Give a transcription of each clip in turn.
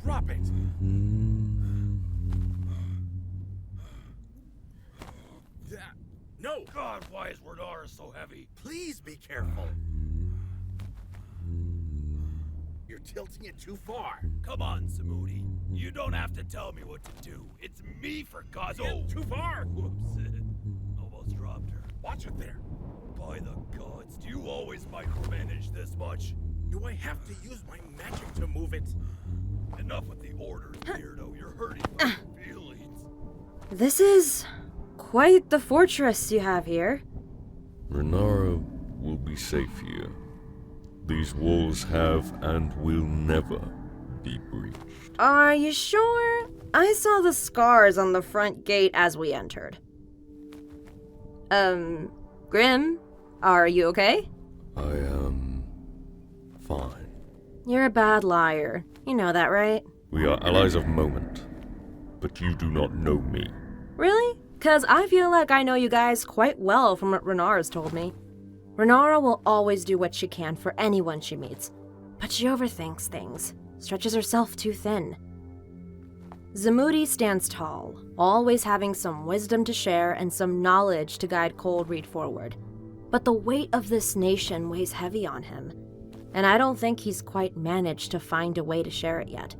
Drop it! No! God, why is Renara so heavy? Please be careful. You're tilting it too far. Come on, Samudi. You don't have to tell me what to do. It's me, for God's sake. Oh, too far! Whoops. Almost dropped her. Watch it there. By the gods, do you always micromanage this much? Do I have to use my magic to move it? Enough with the orders, weirdo. You're hurting my feelings. This is quite the fortress you have here. Renara will be safe here. These walls have and will never be breached. Are you sure? I saw the scars on the front gate as we entered. Grim, are you okay? I am fine. You're a bad liar. You know that, right? We are allies of moment, but you do not know me. Really? 'Cause I feel like I know you guys quite well from what Renara's told me. Renara will always do what she can for anyone she meets, but she overthinks things, stretches herself too thin. Zamudi stands tall, always having some wisdom to share and some knowledge to guide Coldread forward. But the weight of this nation weighs heavy on him, and I don't think he's quite managed to find a way to share it yet.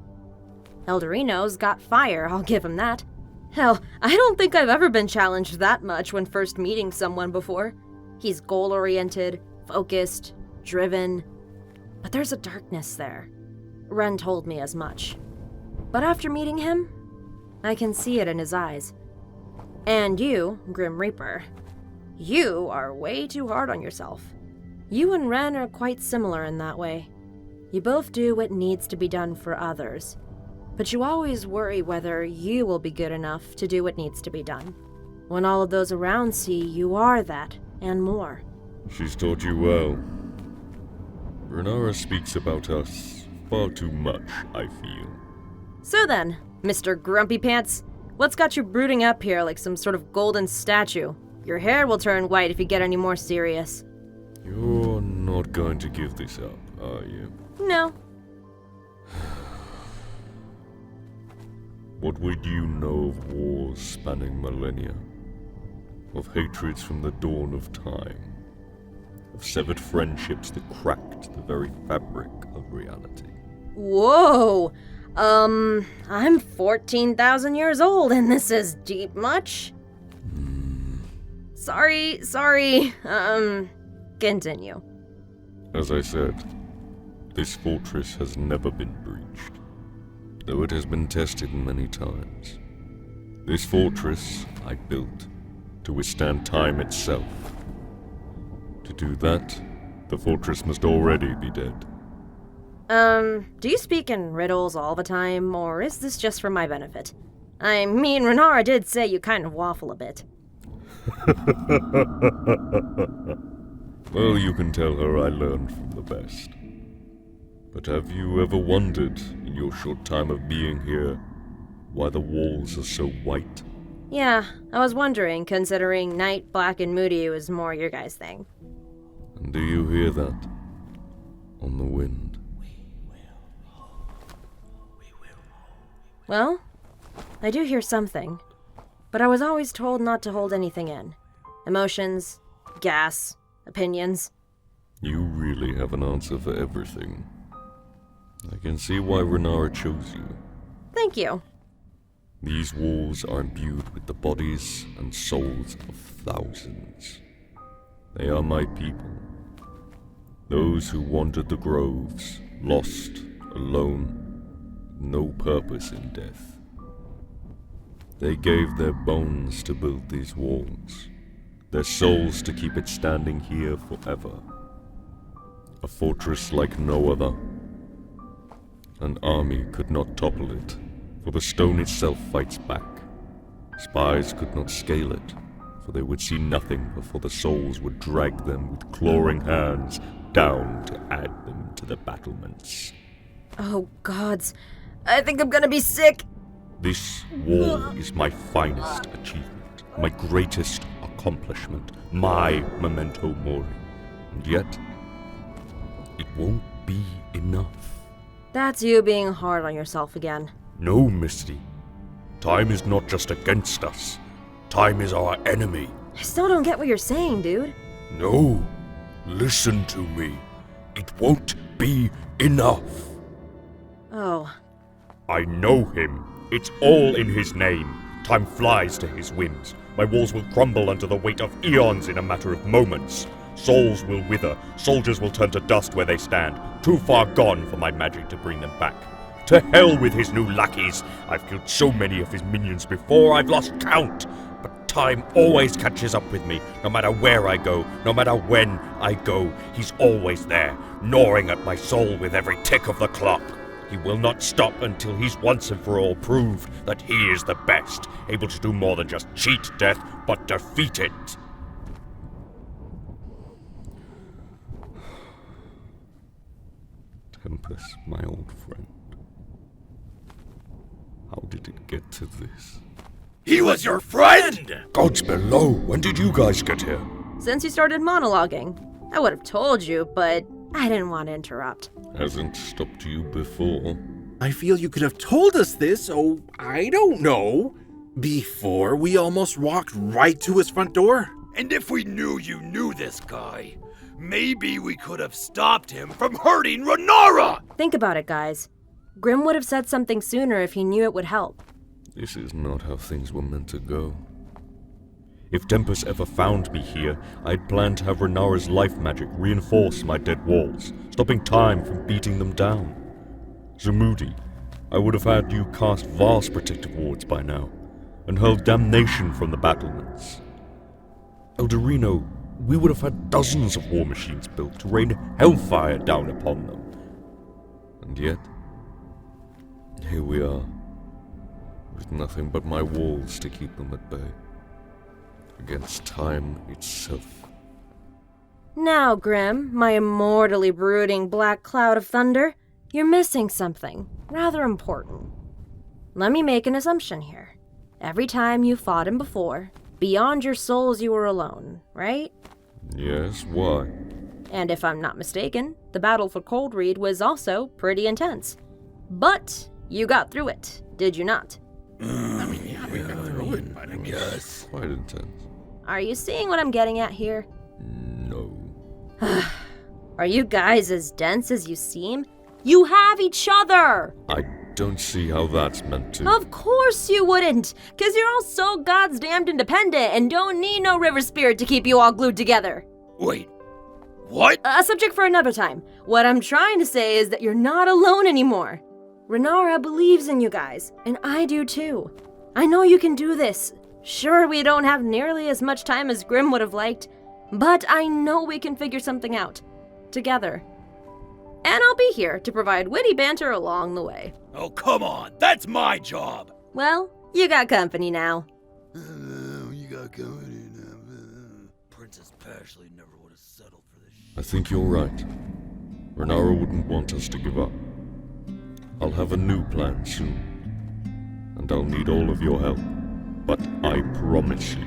Eldorino's got fire, I'll give him that. Hell, I don't think I've ever been challenged that much when first meeting someone before. He's goal-oriented, focused, driven, but there's a darkness there. Ren told me as much. But after meeting him, I can see it in his eyes. And you, Grim Reaper, you are way too hard on yourself. You and Ren are quite similar in that way. You both do what needs to be done for others, but you always worry whether you will be good enough to do what needs to be done. When all of those around see you are that, and more. She's taught you well. Renara speaks about us far too much, I feel. So then, Mr. Grumpy Pants, what's got you brooding up here like some sort of golden statue? Your hair will turn white if you get any more serious. You're not going to give this up, are you? No. What would you know of wars spanning millennia? Of hatreds from the dawn of time? Of severed friendships that cracked the very fabric of reality? Whoa! I'm 14,000 years old and this is deep much? Sorry. Continue. As I said, this fortress has never been breached, though it has been tested many times. This fortress I built to withstand time itself. To do that, the fortress must already be dead. Do you speak in riddles all the time, or is this just for my benefit? I mean, Renara did say you kind of waffle a bit. Well, you can tell her I learned from the best. But have you ever wondered, in your short time of being here, why the walls are so white? Yeah, I was wondering, considering night, black, and moody was more your guys' thing. And do you hear that? On the wind. Well, I do hear something, but I was always told not to hold anything in. Emotions, gas, opinions. You really have an answer for everything. I can see why Renara chose you. Thank you. These walls are imbued with the bodies and souls of thousands. They are my people. Those who wandered the groves, lost, alone, no purpose in death. They gave their bones to build these walls, their souls to keep it standing here forever. A fortress like no other. An army could not topple it, for the stone itself fights back. Spies could not scale it, for they would see nothing before the souls would drag them with clawing hands down to add them to the battlements. Oh, gods. I think I'm gonna be sick. This wall is my finest achievement, my greatest accomplishment, my memento mori. And yet, it won't be enough. That's you being hard on yourself again. No, Misty. Time is not just against us. Time is our enemy. I still don't get what you're saying, dude. No. Listen to me. It won't be enough. Oh. I know him. It's all in his name. Time flies to his whims. My walls will crumble under the weight of eons in a matter of moments. Souls will wither. Soldiers will turn to dust where they stand. Too far gone for my magic to bring them back. To hell with his new lackeys. I've killed so many of his minions before, I've lost count. But time always catches up with me, no matter where I go, no matter when I go. He's always there, gnawing at my soul with every tick of the clock. He will not stop until he's once and for all proved that he is the best, able to do more than just cheat death, but defeat it. Tempest, my old friend. How did it get to this? He was your friend! Gods below, when did you guys get here? Since you started monologuing. I would have told you, but I didn't want to interrupt. Hasn't stopped you before. I feel you could have told us this, oh, I don't know, before we almost walked right to his front door. And if we knew you knew this guy, maybe we could have stopped him from hurting Renara! Think about it, guys. Grim would have said something sooner if he knew it would help. This is not how things were meant to go. If Tempest ever found me here, I'd planned to have Renara's life magic reinforce my dead walls, stopping time from beating them down. Zamudi, I would have had you cast vast protective wards by now, and hurl damnation from the battlements. Eldarino, we would have had dozens of war machines built to rain hellfire down upon them. And yet, here we are, with nothing but my walls to keep them at bay, against time itself. Now, Grim, my immortally brooding black cloud of thunder, you're missing something rather important. Let me make an assumption here. Every time you fought him before, beyond your souls you were alone, right? Yes, why? And if I'm not mistaken, the battle for Coldread was also pretty intense. But you got through it, did you not? We got through it, but I Yes. Quite intense. Are you seeing what I'm getting at here? No. Are you guys as dense as you seem? You have each other! I don't see how that's meant to... Of course you wouldn't, because you're all so goddamned independent and don't need no river spirit to keep you all glued together. Wait, what? A subject for another time. What I'm trying to say is that you're not alone anymore. Renara believes in you guys, and I do too. I know you can do this. Sure, we don't have nearly as much time as Grim would have liked, but I know we can figure something out. Together. And I'll be here to provide witty banter along the way. Oh, come on, that's my job! Well, you got company now. You got going in. Princess Pashley never would have settled for this shit. I think you're right. Renara wouldn't want us to give up. I'll have a new plan soon. And I'll need all of your help. But I promise you,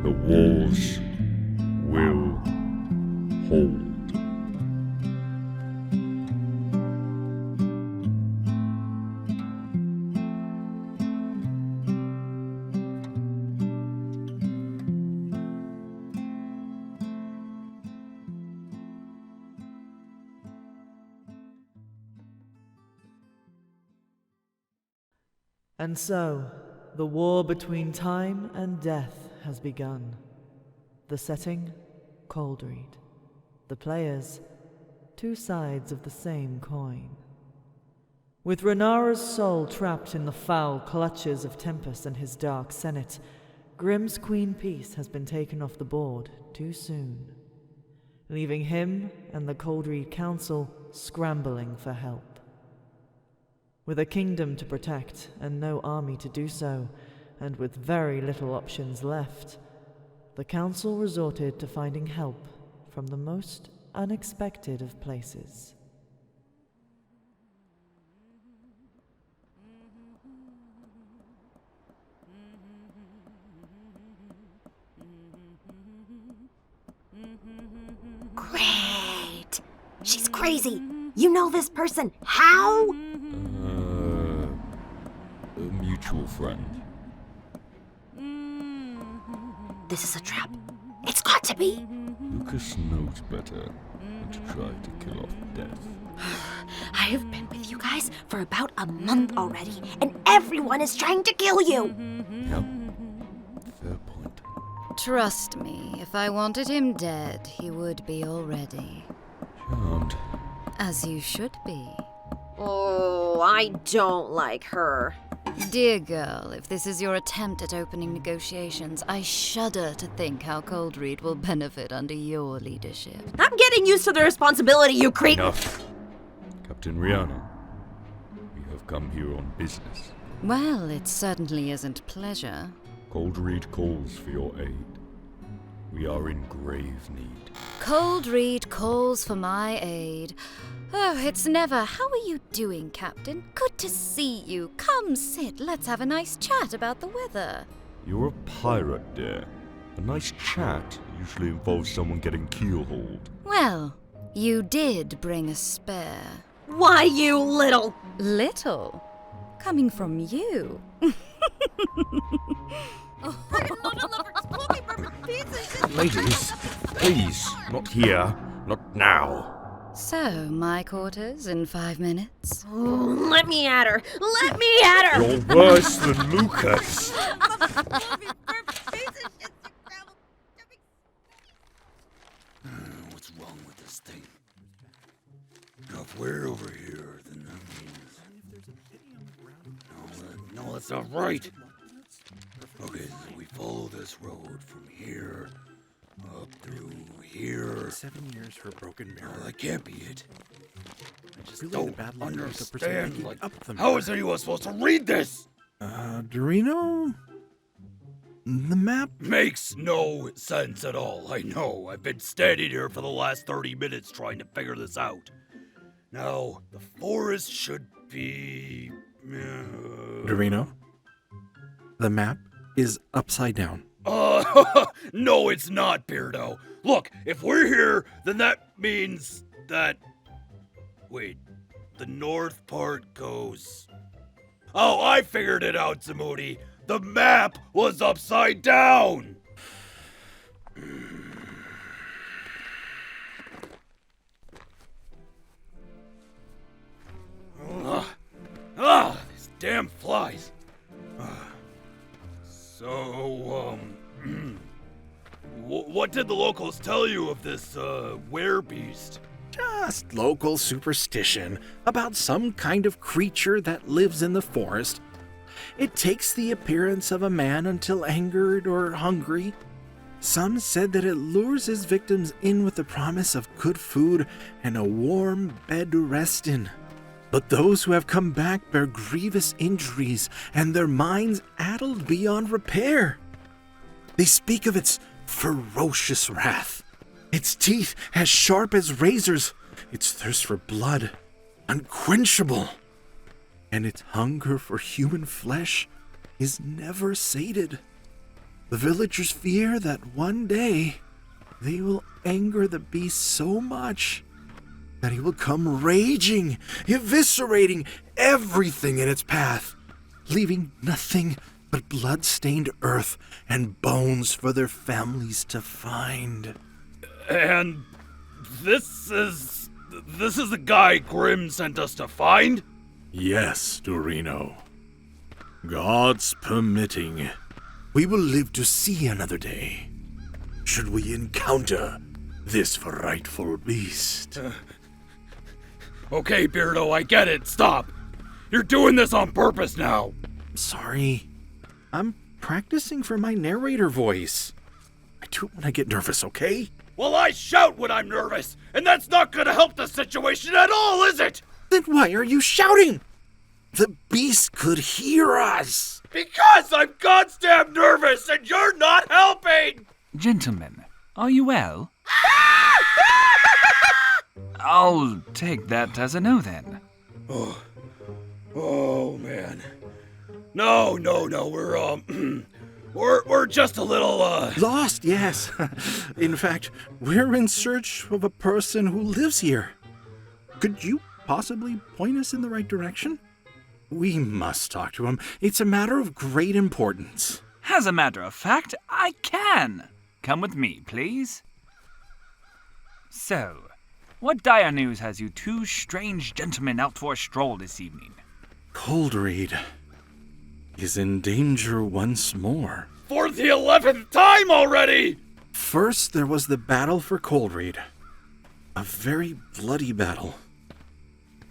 the walls will hold. And so, the war between time and death has begun. The setting, Coldread. The players, two sides of the same coin. With Renara's soul trapped in the foul clutches of Tempest and his dark senate, Grim's queen piece has been taken off the board too soon, leaving him and the Coldread Council scrambling for help. With a kingdom to protect and no army to do so, and with very little options left, the council resorted to finding help from the most unexpected of places. Great! She's crazy! You know this person. How? A mutual friend. This is a trap. It's got to be. Lucas knows better than to try to kill off death. I have been with you guys for about a month already, and everyone is trying to kill you. Yep. Fair point. Trust me, if I wanted him dead, he would be already. Charmed. As you should be. Oh, I don't like her. Dear girl, if this is your attempt at opening negotiations, I shudder to think how Coldread will benefit under your leadership. I'm getting used to the responsibility, you creep. Enough. Captain Rihanna, we have come here on business. Well, it certainly isn't pleasure. Coldread calls for your aid. We are in grave need. Coldread calls for my aid. Oh, it's never. How are you doing, Captain? Good to see you. Come sit. Let's have a nice chat about the weather. You're a pirate, dear. A nice chat usually involves someone getting keel-hauled. Well, you did bring a spare. Why, you little... Little? Coming from you. Ladies, please, not here, not now. So, my quarters in 5 minutes? Oh, let me at her. Let me at her. You're worse than Lucas. What's wrong with this thing? Now, if we're over here, then that means... No, that's not right. Okay, so we follow this road from here, up through here. 7 years for a broken mirror. No, that can't be it. I just Really don't bad luck with the person understand. picking Like, up the how mirror. is anyone supposed to read this? Dorino? The map? Makes no sense at all. I know. I've been standing here for the last 30 minutes trying to figure this out. Now, the forest should be... Dorino? The map is upside down. No, it's not, Beardo. Look, if we're here, then that means that... Wait, the north part goes... Oh, I figured it out, Zamudi. The map was upside down! These damn flies. So, what did the locals tell you of this, werebeast? Just local superstition about some kind of creature that lives in the forest. It takes the appearance of a man until angered or hungry. Some said that it lures its victims in with the promise of good food and a warm bed to rest in. But those who have come back bear grievous injuries and their minds addled beyond repair. They speak of its ferocious wrath, its teeth as sharp as razors, its thirst for blood unquenchable, and its hunger for human flesh is never sated. The villagers fear that one day they will anger the beast so much that he will come raging, eviscerating everything in its path, leaving nothing but blood-stained earth and bones for their families to find. And this is the guy Grimm sent us to find? Yes, Dorino. God's permitting, we will live to see another day, should we encounter this frightful beast. Okay, Beardo, I get it. Stop. You're doing this on purpose now. Sorry. I'm practicing for my narrator voice. I do it when I get nervous, okay? Well, I shout when I'm nervous, and that's not gonna help the situation at all, is it? Then why are you shouting? The beast could hear us. Because I'm goddamn nervous, and you're not helping! Gentlemen, are you well? I'll take that as a no then. Oh, man. No, we're just a little, Lost, yes. In fact, we're in search of a person who lives here. Could you possibly point us in the right direction? We must talk to him. It's a matter of great importance. As a matter of fact, I can. Come with me, please. So, what dire news has you two strange gentlemen out for a stroll this evening? Coldread is in danger once more. For the 11th time already! First, there was the battle for Coldread. A very bloody battle.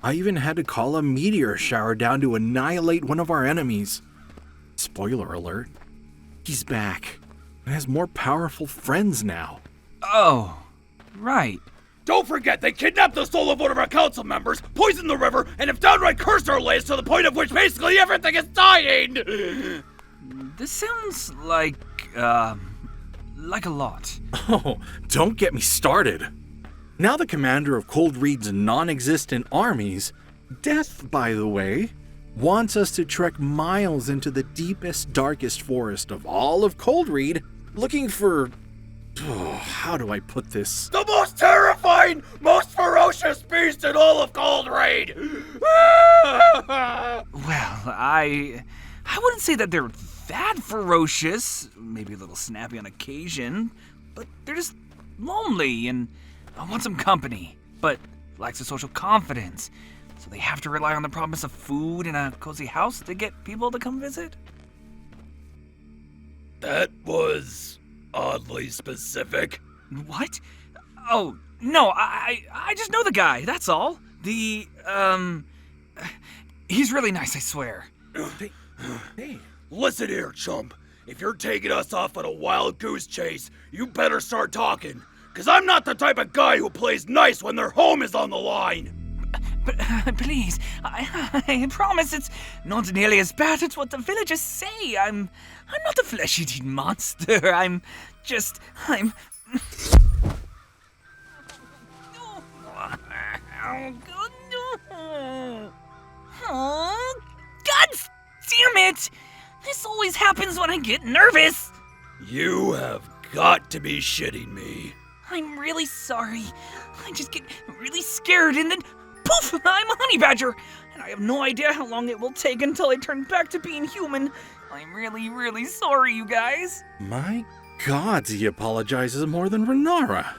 I even had to call a meteor shower down to annihilate one of our enemies. Spoiler alert, he's back and has more powerful friends now. Oh, right. Don't forget, they kidnapped the soul of one of our council members, poisoned the river, and have downright cursed our lands to the point of which basically everything is dying! This sounds like a lot. Oh, don't get me started. Now the commander of Coldread's non-existent armies, Death, by the way, wants us to trek miles into the deepest, darkest forest of all of Coldread, looking for... how do I put this? The most terrifying, most ferocious beast in all of Coldread! Well, I wouldn't say that they're that ferocious, maybe a little snappy on occasion, but they're just lonely and want some company, but lacks the social confidence, so they have to rely on the promise of food and a cozy house to get people to come visit. That was oddly specific. What? Oh, no, I just know the guy, that's all. He's really nice, I swear. Hey. Listen here, chump. If you're taking us off on a wild goose chase, you better start talking. 'Cause I'm not the type of guy who plays nice when their home is on the line. But please, I promise it's not nearly as bad as what the villagers say. I'm not a flesh-eating monster. Oh, God damn it! This always happens when I get nervous. You have got to be shitting me. I'm really sorry. I just get really scared and then poof, I'm a honey badger. And I have no idea how long it will take until I turn back to being human. I'm really, really sorry, you guys. My gods, he apologizes more than Renara.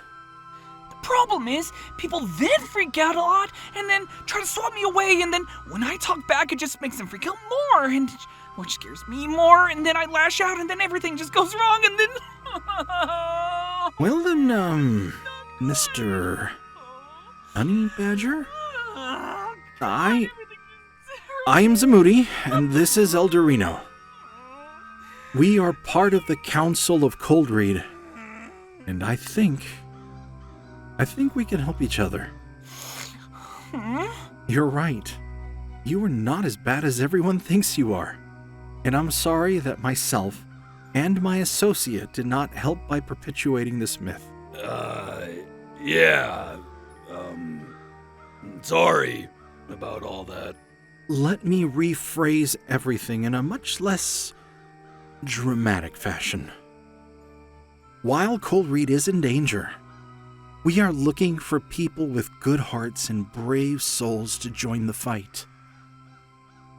The problem is, people then freak out a lot and then try to swat me away, and then when I talk back, it just makes them freak out more, and which scares me more, and then I lash out, and then everything just goes wrong, and then... Well then, Mr. Honey Badger? I am Zamudi, and this is Eldorino. We are part of the Council of Coldread, and I think we can help each other. You're right. You are not as bad as everyone thinks you are. And I'm sorry that myself and my associate did not help by perpetuating this myth. Yeah. Sorry about all that. Let me rephrase everything in a much less dramatic fashion. While Coldread is in danger, we are looking for people with good hearts and brave souls to join the fight.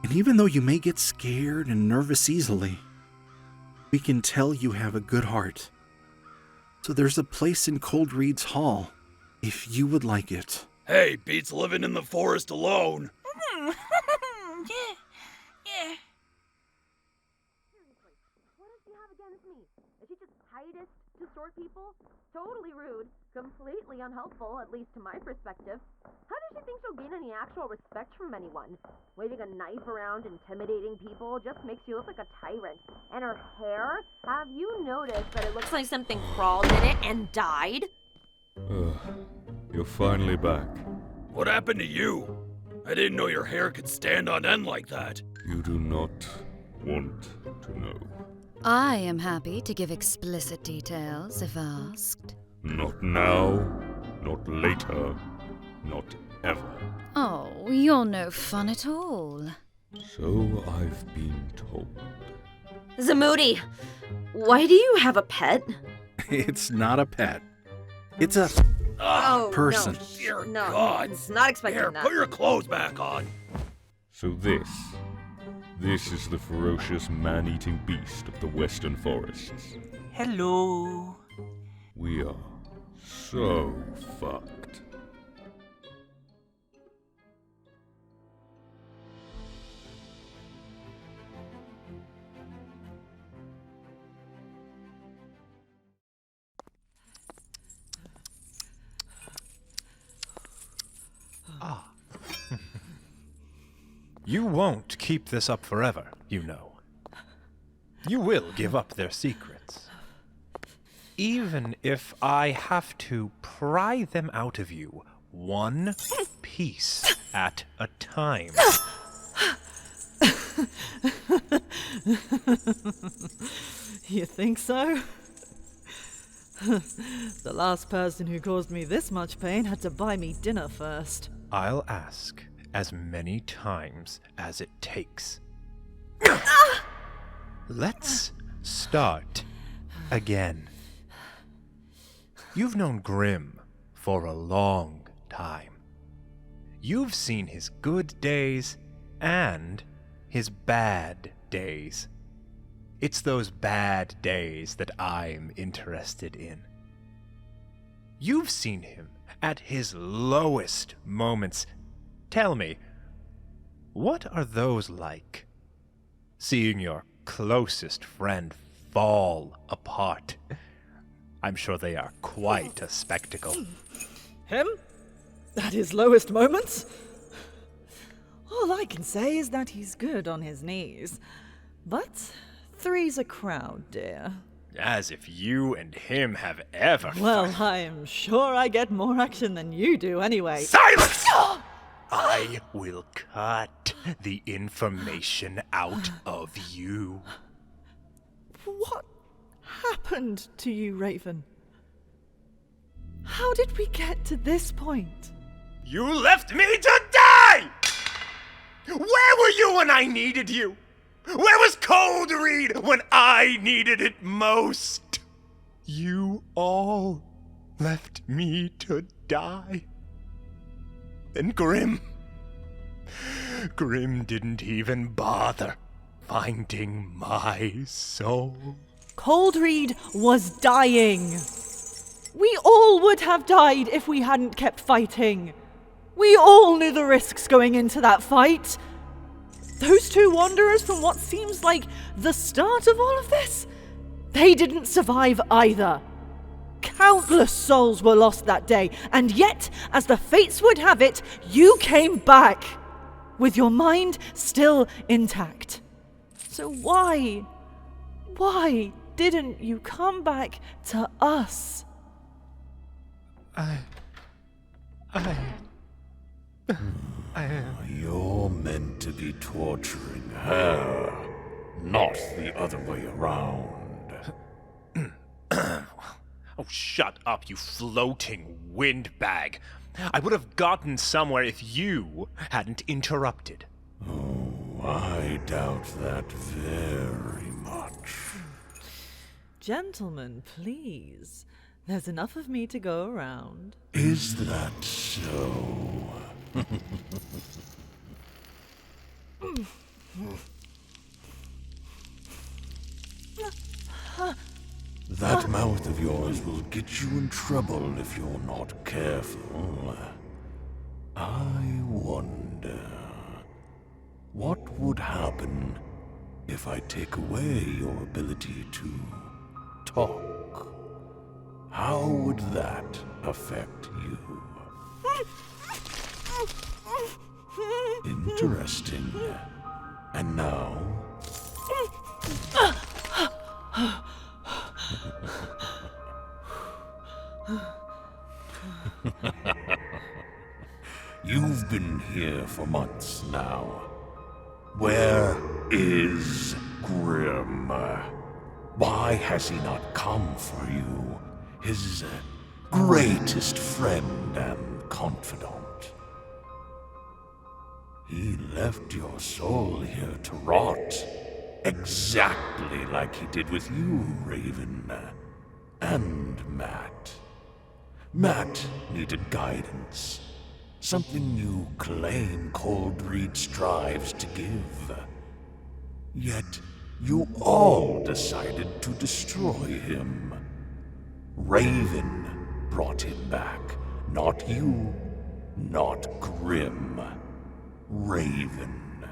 And even though you may get scared and nervous easily, we can tell you have a good heart. So there's a place in Coldread's Hall, if you would like it. Hey, beats living in the forest alone. Yeah. What does she have against me? Is she just tightest to short people? Totally rude. Completely unhelpful, at least to my perspective. How does she think she'll gain any actual respect from anyone? Waving a knife around, intimidating people, just makes you look like a tyrant. And her hair? Have you noticed that it looks like something crawled in it and died? You're finally back. What happened to you? I didn't know your hair could stand on end like that. You do not want to know. I am happy to give explicit details if asked. Not now, not later, not ever. Oh, you're no fun at all. So I've been told. Zamudi, why do you have a pet? It's not a pet. It's a Oh, person. No, Dear no, God. it's not expecting Here, that. put your clothes back on. So this is the ferocious man-eating beast of the western forests. Hello. We are so fucked. You won't keep this up forever, you know. You will give up their secrets. Even if I have to pry them out of you, one piece at a time. You think so? The last person who caused me this much pain had to buy me dinner first. I'll ask as many times as it takes. Let's start again. You've known Grimm for a long time. You've seen his good days and his bad days. It's those bad days that I'm interested in. You've seen him at his lowest moments. Tell me, what are those like? Seeing your closest friend fall apart. I'm sure they are quite a spectacle. Him? At his lowest moments? All I can say is that he's good on his knees. But three's a crowd, dear. As if you and him have ever Well, I'm sure I get more action than you do anyway. Silence! I will cut the information out of you. What happened to you, Raven? How did we get to this point? You left me to die! Where were you when I needed you? Where was Coldread when I needed it most? You all left me to die. And Grimm didn't even bother finding my soul. Coldread was dying. We all would have died if we hadn't kept fighting. We all knew the risks going into that fight. Those two wanderers from what seems like the start of all of this, they didn't survive either. Countless souls were lost that day, and yet, as the fates would have it, you came back, with your mind still intact. So why didn't you come back to us? You're meant to be torturing her, not the other way around. Oh, shut up, you floating windbag. I would have gotten somewhere if you hadn't interrupted. Oh, I doubt that very much. Gentlemen, please. There's enough of me to go around. Is that so? That mouth of yours will get you in trouble if you're not careful. I wonder, what would happen if I take away your ability to talk? How would that affect you? Interesting. And now? You've been here for months now. Where is Grimm? Why has he not come for you, his greatest friend and confidant? He left your soul here to rot, exactly like he did with you, Raven, and Matt. Matt needed guidance. Something you claim Coldread strives to give. Yet, you all decided to destroy him. Raven brought him back. Not you, not Grim. Raven.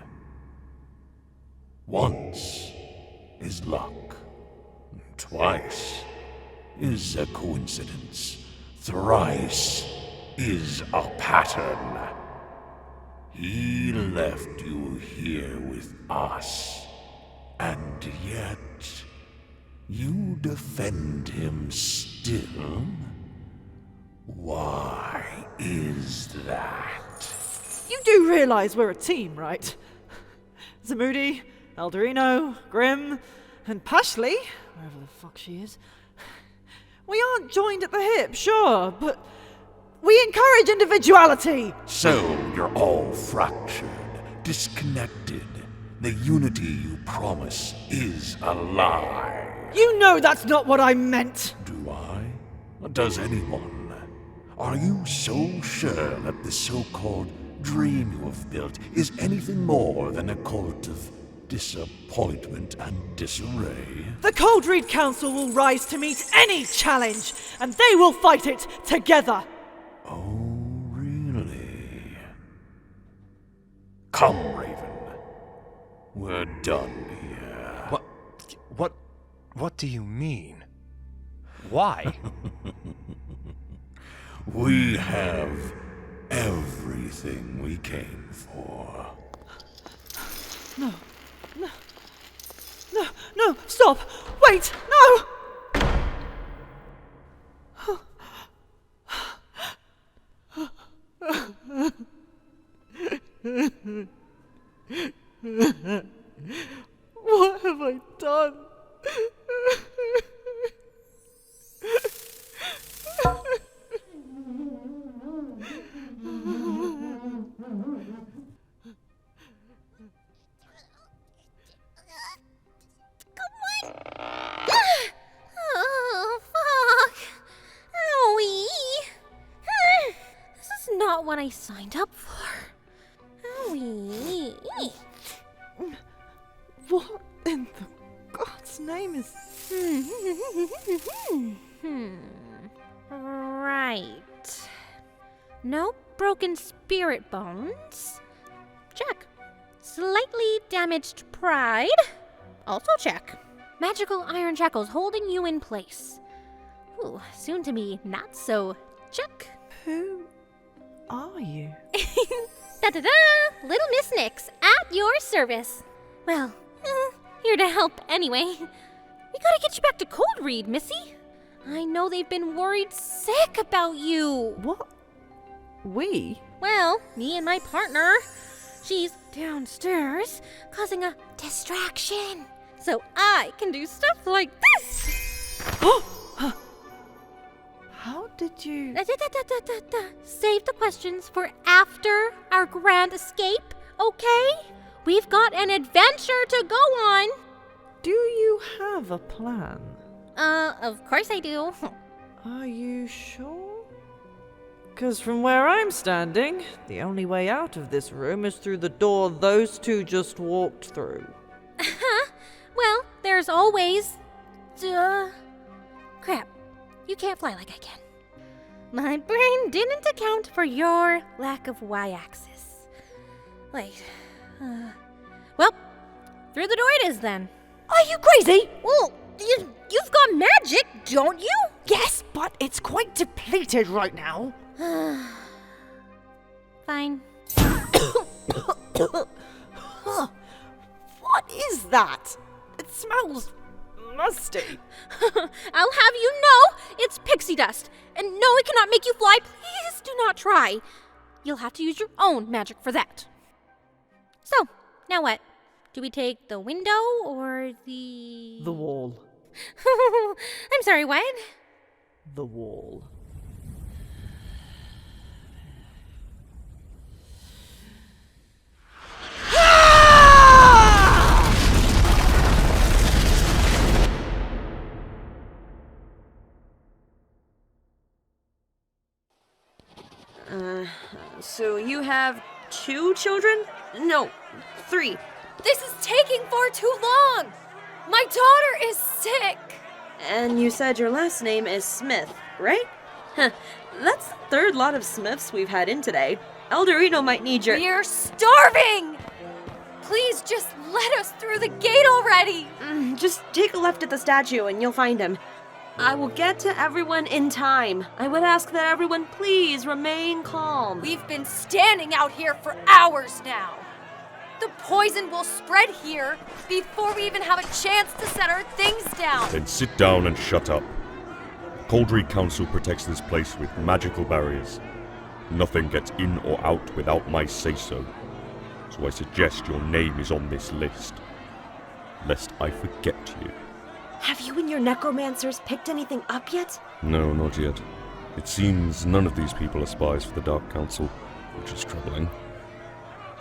Once is luck. Twice is a coincidence. Thrice is a pattern. He left you here with us, and yet you defend him still? Why is that? You do realize we're a team, right? Zamudi, Alderino, Grim, and Pashley, wherever the fuck she is. We aren't joined at the hip, sure, but we encourage individuality! So you're all fractured, disconnected. The unity you promise is a lie. You know that's not what I meant! Do I? Or does anyone? Are you so sure that the so-called dream you have built is anything more than a cult of disappointment and disarray? The Coldread Council will rise to meet any challenge, and they will fight it together! Oh, really? Come, Raven. We're done here. What do you mean? Why? We have everything we came for. No, stop! Wait, no! What have I done? Oh, fuck. Owie. This is not what I signed up for. Owie. What in the God's name is... Right. No broken spirit bones. Check. Slightly damaged pride. Also check. Magical iron shackles holding you in place. Ooh, soon to be not so check. Who are you? Da-da-da! Little Miss Nix, at your service. Well, here to help anyway. We gotta get you back to Coldread, Missy. I know they've been worried sick about you. What? We? Well, me and my partner. She's downstairs, causing a distraction. So I can do stuff like this. How did you... Save the questions for after our grand escape, okay? We've got an adventure to go on. Do you have a plan? Of course I do. Are you sure? Because from where I'm standing, the only way out of this room is through the door those two just walked through. Well, there's always... Crap. You can't fly like I can. My brain didn't account for your lack of y-axis. Wait. Well, through the door it is then. Are you crazy? Well, you've got magic, don't you? Yes, but it's quite depleted right now. Fine. What is that? It smells musty. I'll have you know it's pixie dust. And no, it cannot make you fly. Please do not try. You'll have to use your own magic for that. So, now what? Do we take the window or the... The wall. I'm sorry, what? The wall. So you have 2 children? No, 3. This is taking far too long! My daughter is sick! And you said your last name is Smith, right? Huh, that's the 3rd lot of Smiths we've had in today. Eldorino might need your— We're starving! Please just let us through the gate already! Just take a left at the statue and you'll find him. I will get to everyone in time. I would ask that everyone please remain calm. We've been standing out here for hours now. The poison will spread here before we even have a chance to set our things down. Then sit down and shut up. The Coldread Council protects this place with magical barriers. Nothing gets in or out without my say-so. So I suggest your name is on this list, lest I forget you. Have you and your necromancers picked anything up yet? No, not yet. It seems none of these people are spies for the Dark Council, which is troubling,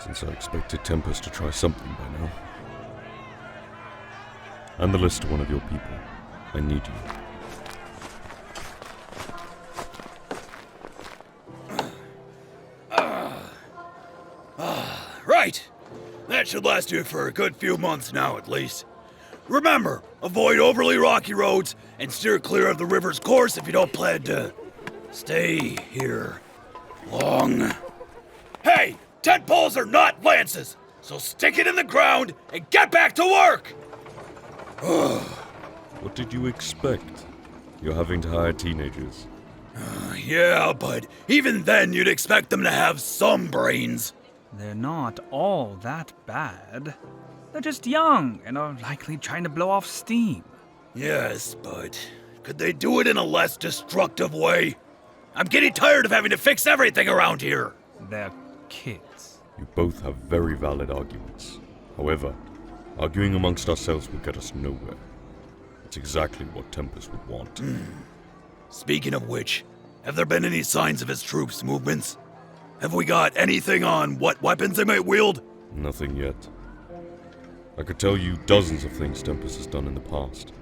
since I expected Tempest to try something by now. And the list of one of your people. I need you. Right. That should last you for a good few months now, at least. Remember, avoid overly rocky roads and steer clear of the river's course if you don't plan to stay here long. Hey, tent poles are not lances, so stick it in the ground and get back to work! What did you expect? You're having to hire teenagers. Yeah, but even then you'd expect them to have some brains. They're not all that bad. They're just young and are likely trying to blow off steam. Yes, but could they do it in a less destructive way? I'm getting tired of having to fix everything around here. They're kids. You both have very valid arguments. However, arguing amongst ourselves will get us nowhere. It's exactly what Tempest would want. Speaking of which, have there been any signs of his troops' movements? Have we got anything on what weapons they might wield? Nothing yet. I could tell you dozens of things Tempest has done in the past,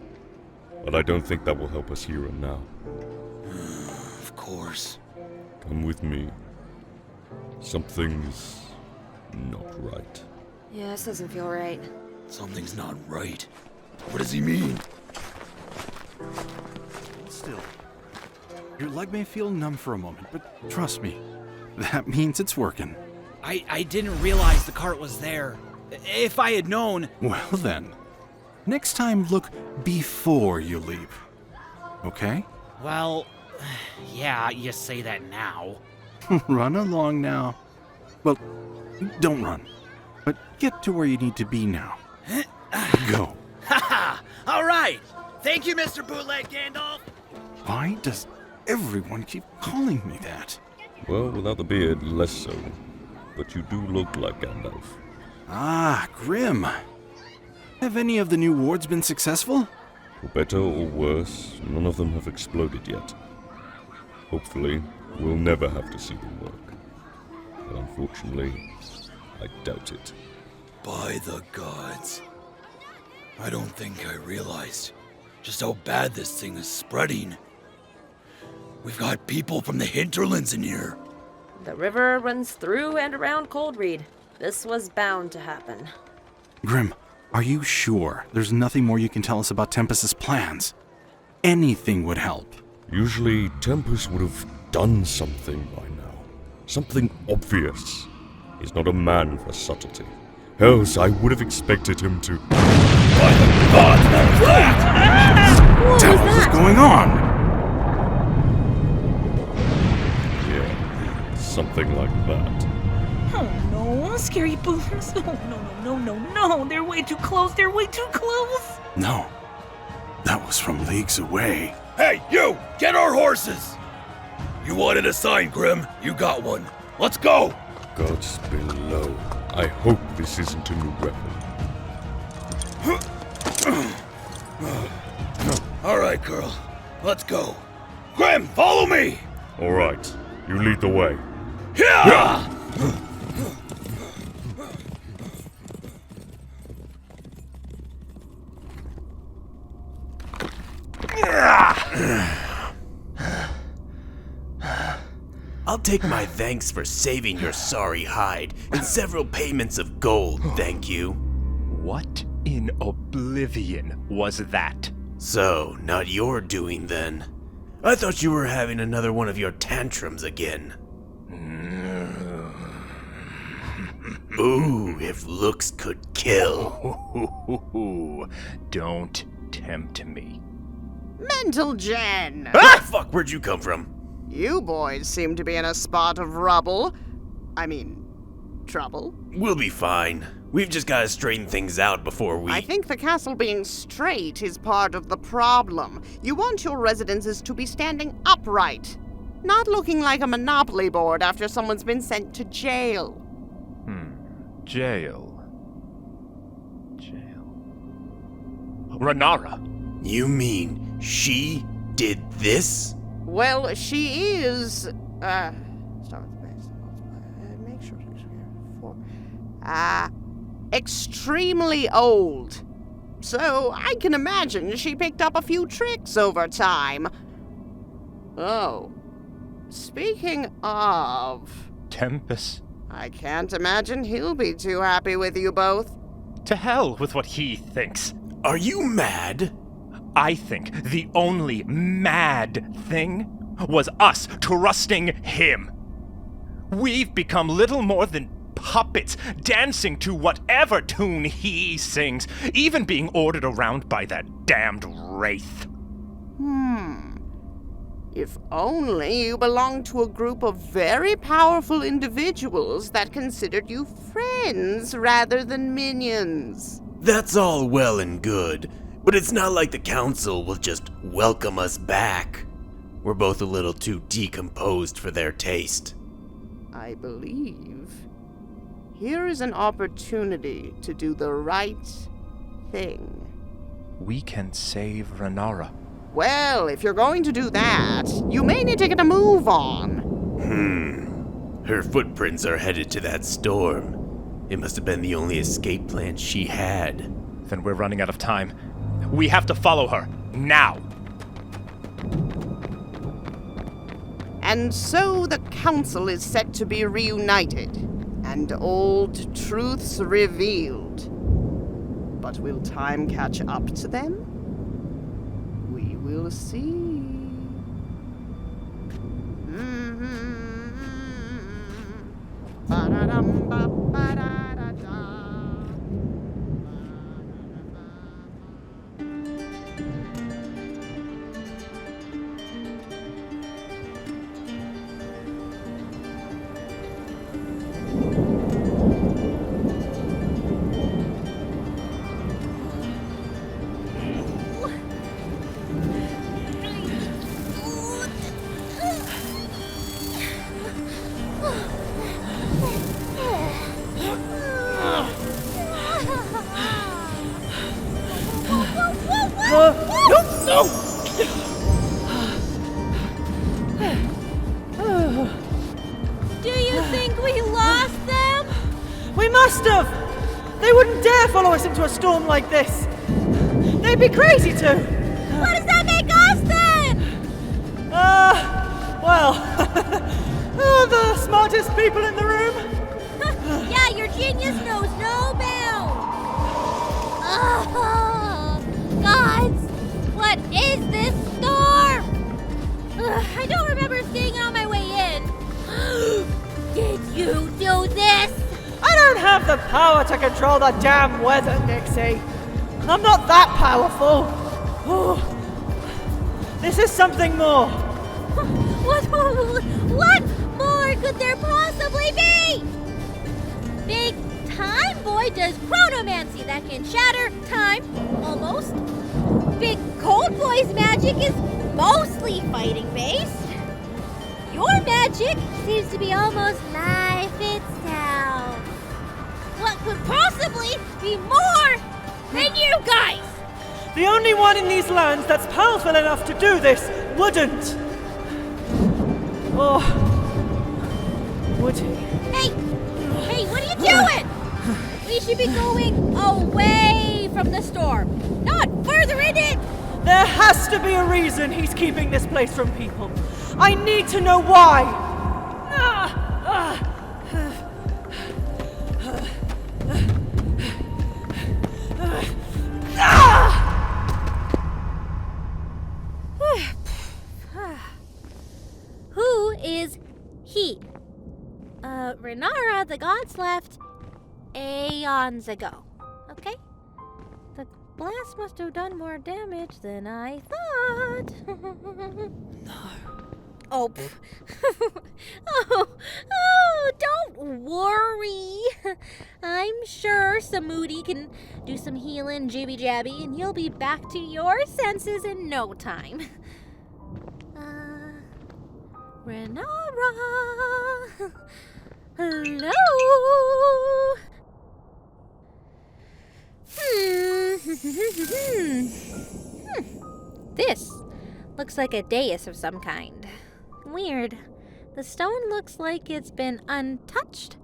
but I don't think that will help us here and now. Of course. Come with me. Something's not right. Yeah, this doesn't feel right. Something's not right. What does he mean? Still, your leg may feel numb for a moment, but trust me, that means it's working. I didn't realize the cart was there. If I had known... Well then, next time look before you leap. Okay? Well, yeah, you say that now. Run along now. Well, don't run, but get to where you need to be now. Go. Haha! All right! Thank you, Mr. Bootleg Gandalf! Why does everyone keep calling me that? Well, without the beard, less so. But you do look like Gandalf. Ah, Grim. Have any of the new wards been successful? For better or worse, none of them have exploded yet. Hopefully, we'll never have to see them work. But unfortunately, I doubt it. By the gods. I don't think I realized just how bad this thing is spreading. We've got people from the hinterlands in here. The river runs through and around Coldread. This was bound to happen. Grim, are you sure there's nothing more you can tell us about Tempest's plans? Anything would help. Usually, Tempest would have done something by now. Something obvious. He's not a man for subtlety. Else, I would have expected him to... By the gods, what was that? What the hell is going on? Yeah, something like that. Oh no, scary boomers. No. They're way too close. No, that was from leagues away. Hey, you! Get our horses! You wanted a sign, Grim. You got one. Let's go! Gods below. I hope this isn't a new weapon. All right, girl. Let's go. Grim, follow me! All right, you lead the way. Yeah! I'll take my thanks for saving your sorry hide and several payments of gold, thank you. What in oblivion was that? So, not your doing then. I thought you were having another one of your tantrums again. Ooh, if looks could kill. Don't tempt me. Mental Gen! Ah! Fuck, where'd you come from? You boys seem to be in a spot of trouble. We'll be fine. We've just gotta straighten things out before we... I think the castle being straight is part of the problem. You want your residences to be standing upright, not looking like a monopoly board after someone's been sent to jail. Jail. Renara! You mean she did this? Well, she is, start with the base. Make sure extremely old. So I can imagine she picked up a few tricks over time. Oh, speaking of... Tempest. I can't imagine he'll be too happy with you both. To hell with what he thinks. Are you mad? I think the only mad thing was us trusting him. We've become little more than puppets, dancing to whatever tune he sings, even being ordered around by that damned wraith. If only you belonged to a group of very powerful individuals that considered you friends rather than minions. That's all well and good, but it's not like the council will just welcome us back. We're both a little too decomposed for their taste. I believe here is an opportunity to do the right thing. We can save Renara. Well, if you're going to do that, you may need to get a move on. Her footprints are headed to that storm. It must have been the only escape plan she had. Then we're running out of time. We have to follow her, now! And so the council is set to be reunited, and old truths revealed. But will time catch up to them? We will see. Do you think we lost them? We must have! They wouldn't dare follow us into a storm like this. They'd be crazy to. What does that make us then? The smartest people in the room. Yeah, your genius knows no bounds. Oh, gods, what is this storm? I don't remember seeing it on my way in. Did you do this? I don't have the power to control the damn weather, Nixie. I'm not that powerful. This is something more. What more could there possibly be? Big Time Boy does chronomancy that can shatter time, almost. Big Cold Boy's magic is mostly fighting-based. Your magic seems to be almost life itself. What could possibly be more than you guys? The only one in these lands that's powerful enough to do this wouldn't. Or would he? Hey, what are you doing? We should be going away from the storm, not further in it. There has to be a reason he's keeping this place from people. I need to know why. the gods left aeons ago. Okay? The blast must have done more damage than I thought. No. Oh, don't worry. I'm sure Samudi can do some healing jibby-jabby, and you'll be back to your senses in no time. Renara! Hello? This looks like a dais of some kind. Weird. The stone looks like it's been untouched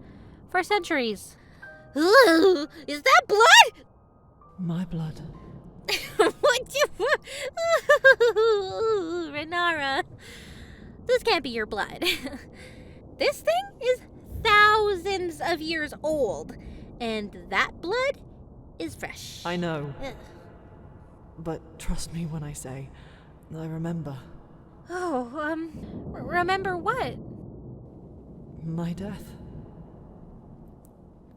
for centuries. Ooh, is that blood? My blood. What you... Renara. This can't be your blood. This thing is thousands of years old, and that blood is fresh. I know. Ugh. But trust me when I say, I remember. Oh, remember what? My death.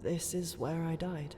This is where I died.